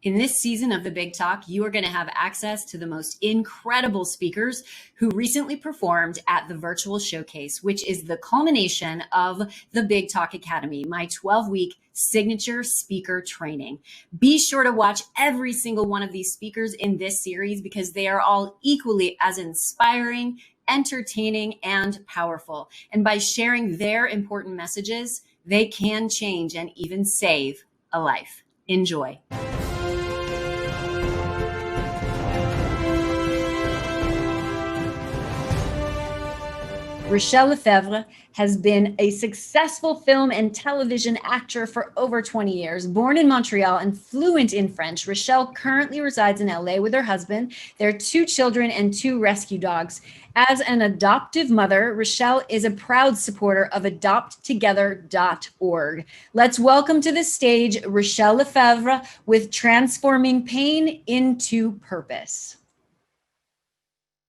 In this season of The Big Talk, you are going to have access to the most incredible speakers who recently performed at the virtual showcase, which is the culmination of the Big Talk Academy, my 12-week signature speaker training. Be sure to watch every single one of these speakers in this series because they are all equally as inspiring, entertaining, and powerful. And by sharing their important messages, they can change and even save a life. Enjoy. Rachelle Lefevre has been a successful film and television actor for over 20 years. Born in Montreal and fluent in French, Rachelle currently resides in LA with her husband, their 2 children, and 2 rescue dogs. As an adoptive mother, Rachelle is a proud supporter of adopttogether.org. Let's welcome to the stage Rachelle Lefevre with Transforming Pain into Purpose.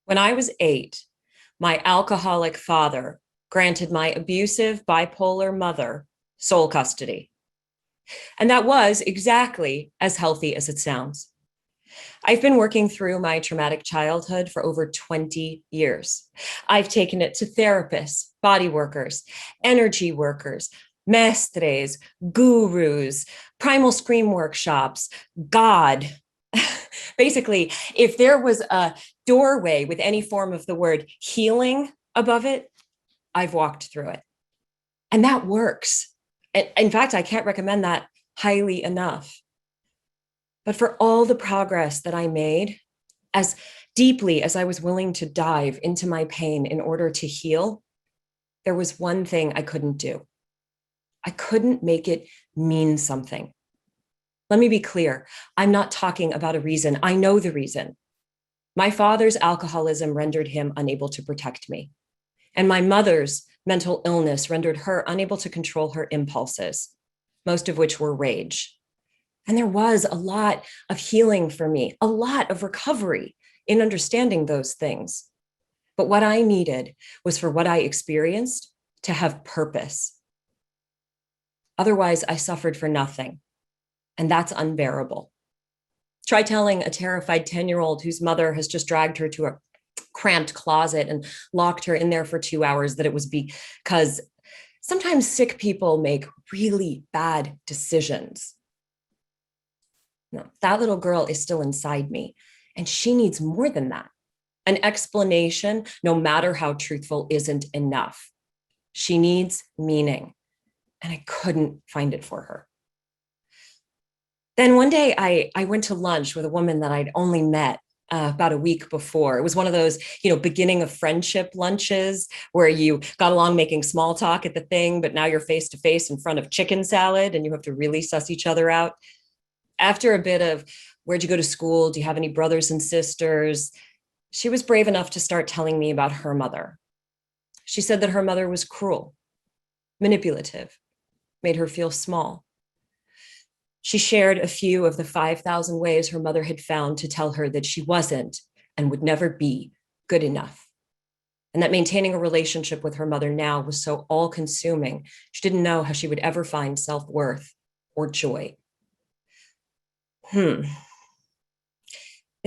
When I was 8, my alcoholic father granted my abusive bipolar mother sole custody. And that was exactly as healthy as it sounds. I've been working through my traumatic childhood for over 20 years. I've taken it to therapists, body workers, energy workers, mestres, gurus, primal scream workshops, God. Basically, if there was a doorway with any form of the word healing above it, I've walked through it. And that works. In fact, I can't recommend that highly enough. But for all the progress that I made, as deeply as I was willing to dive into my pain in order to heal, there was one thing I couldn't do. I couldn't make it mean something. Let me be clear. I'm not talking about a reason. I know the reason. My father's alcoholism rendered him unable to protect me. And my mother's mental illness rendered her unable to control her impulses, most of which were rage. And there was a lot of healing for me, a lot of recovery in understanding those things. But what I needed was for what I experienced to have purpose. Otherwise, I suffered for nothing. And that's unbearable. Try telling a terrified 10-year-old whose mother has just dragged her to a cramped closet and locked her in there for 2 hours that it was because sometimes sick people make really bad decisions. No, that little girl is still inside me, and she needs more than that. An explanation, no matter how truthful, isn't enough. She needs meaning, and I couldn't find it for her. Then one day I went to lunch with a woman that I'd only met about a week before. It was one of those, beginning of friendship lunches where you got along making small talk at the thing, but now you're face to face in front of chicken salad and you have to really suss each other out. After a bit of, where'd you go to school? Do you have any brothers and sisters? She was brave enough to start telling me about her mother. She said that her mother was cruel, manipulative, made her feel small. She shared a few of the 5,000 ways her mother had found to tell her that she wasn't and would never be good enough. And that maintaining a relationship with her mother now was so all-consuming, she didn't know how she would ever find self-worth or joy. It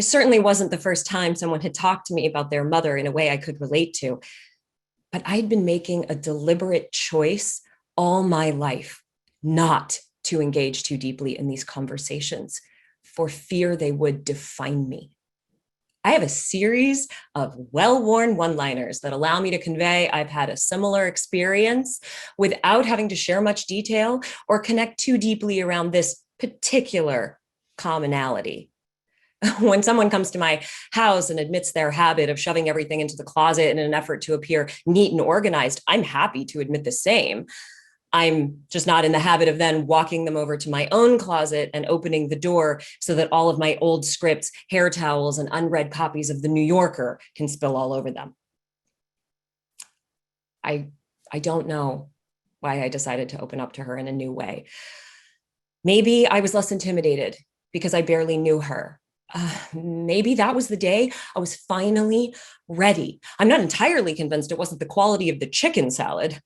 certainly wasn't the first time someone had talked to me about their mother in a way I could relate to, but I'd been making a deliberate choice all my life not to engage too deeply in these conversations for fear they would define me. I have a series of well-worn one-liners that allow me to convey I've had a similar experience without having to share much detail or connect too deeply around this particular commonality. When someone comes to my house and admits their habit of shoving everything into the closet in an effort to appear neat and organized, I'm happy to admit the same. I'm just not in the habit of then walking them over to my own closet and opening the door so that all of my old scripts, hair towels, and unread copies of The New Yorker can spill all over them. I don't know why I decided to open up to her in a new way. Maybe I was less intimidated because I barely knew her. Maybe that was the day I was finally ready. I'm not entirely convinced it wasn't the quality of the chicken salad,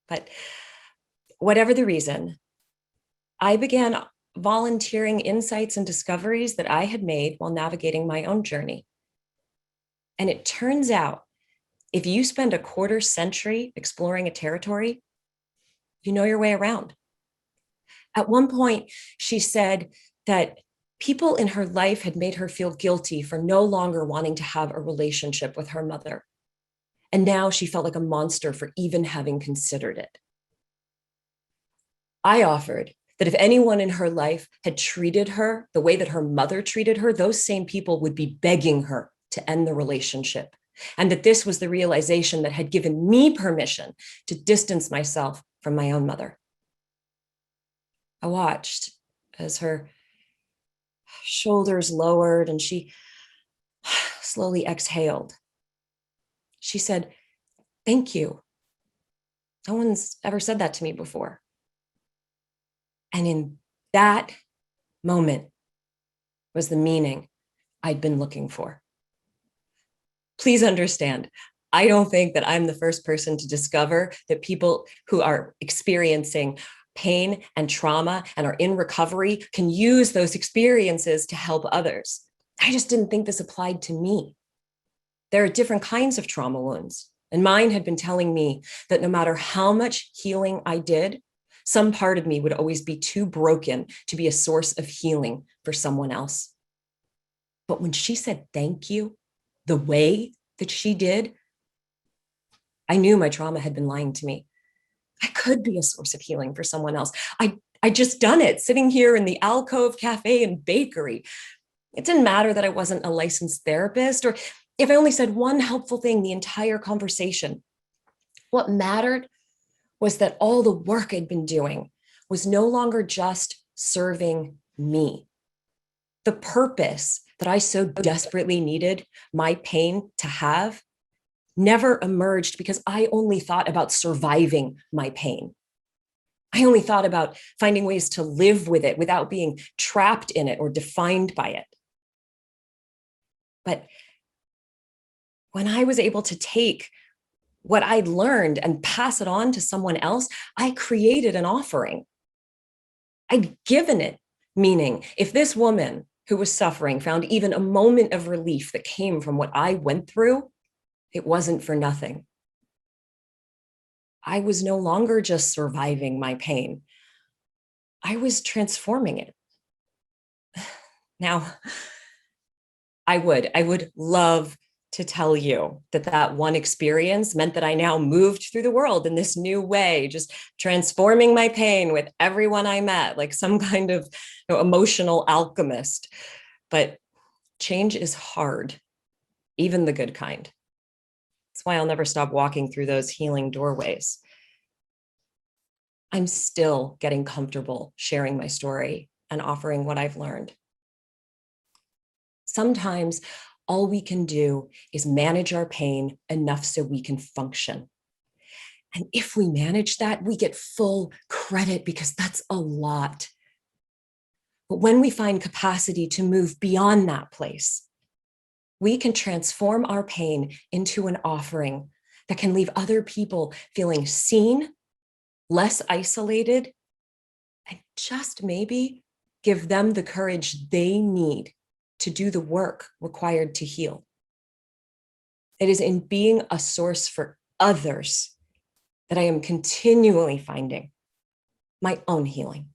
but whatever the reason, I began volunteering insights and discoveries that I had made while navigating my own journey. And it turns out, if you spend a quarter century exploring a territory, you know your way around. At one point, she said that people in her life had made her feel guilty for no longer wanting to have a relationship with her mother. And now she felt like a monster for even having considered it. I offered that if anyone in her life had treated her the way that her mother treated her, those same people would be begging her to end the relationship. And that this was the realization that had given me permission to distance myself from my own mother. I watched as her shoulders lowered and she slowly exhaled. She said, "Thank you. No one's ever said that to me before." And in that moment was the meaning I'd been looking for. Please understand, I don't think that I'm the first person to discover that people who are experiencing pain and trauma and are in recovery can use those experiences to help others. I just didn't think this applied to me. There are different kinds of trauma wounds, and mine had been telling me that no matter how much healing I did, some part of me would always be too broken to be a source of healing for someone else. But when she said thank you, the way that she did, I knew my trauma had been lying to me. I could be a source of healing for someone else. I just done it, sitting here in the Alcove Cafe and Bakery. It didn't matter that I wasn't a licensed therapist, or if I only said one helpful thing the entire conversation. What mattered was that all the work I'd been doing was no longer just serving me. The purpose that I so desperately needed my pain to have never emerged because I only thought about surviving my pain. I only thought about finding ways to live with it without being trapped in it or defined by it. But when I was able to take what I'd learned and pass it on to someone else, I created an offering. I'd given it meaning. If this woman who was suffering found even a moment of relief that came from what I went through, it wasn't for nothing. I was no longer just surviving my pain. I was transforming it. Now, I would love to tell you that that one experience meant that I now moved through the world in this new way, just transforming my pain with everyone I met, like some kind of emotional alchemist. But change is hard, even the good kind. That's why I'll never stop walking through those healing doorways. I'm still getting comfortable sharing my story and offering what I've learned. Sometimes all we can do is manage our pain enough so we can function. And if we manage that, we get full credit because that's a lot. But when we find capacity to move beyond that place, we can transform our pain into an offering that can leave other people feeling seen, less isolated, and just maybe give them the courage they need to do the work required to heal. It is in being a source for others that I am continually finding my own healing.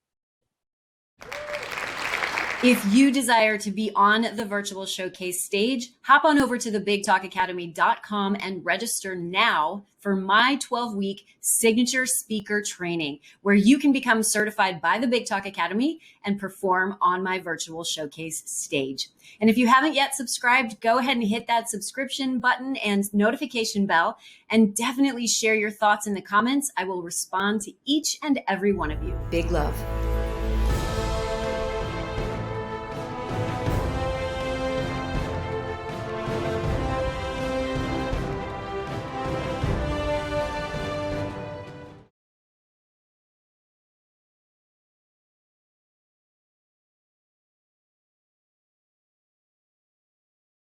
If you desire to be on the virtual showcase stage, hop on over to thebigtalkacademy.com and register now for my 12-week signature speaker training, where you can become certified by the Big Talk Academy and perform on my virtual showcase stage. And if you haven't yet subscribed, go ahead and hit that subscription button and notification bell, and definitely share your thoughts in the comments. I will respond to each and every one of you. Big love.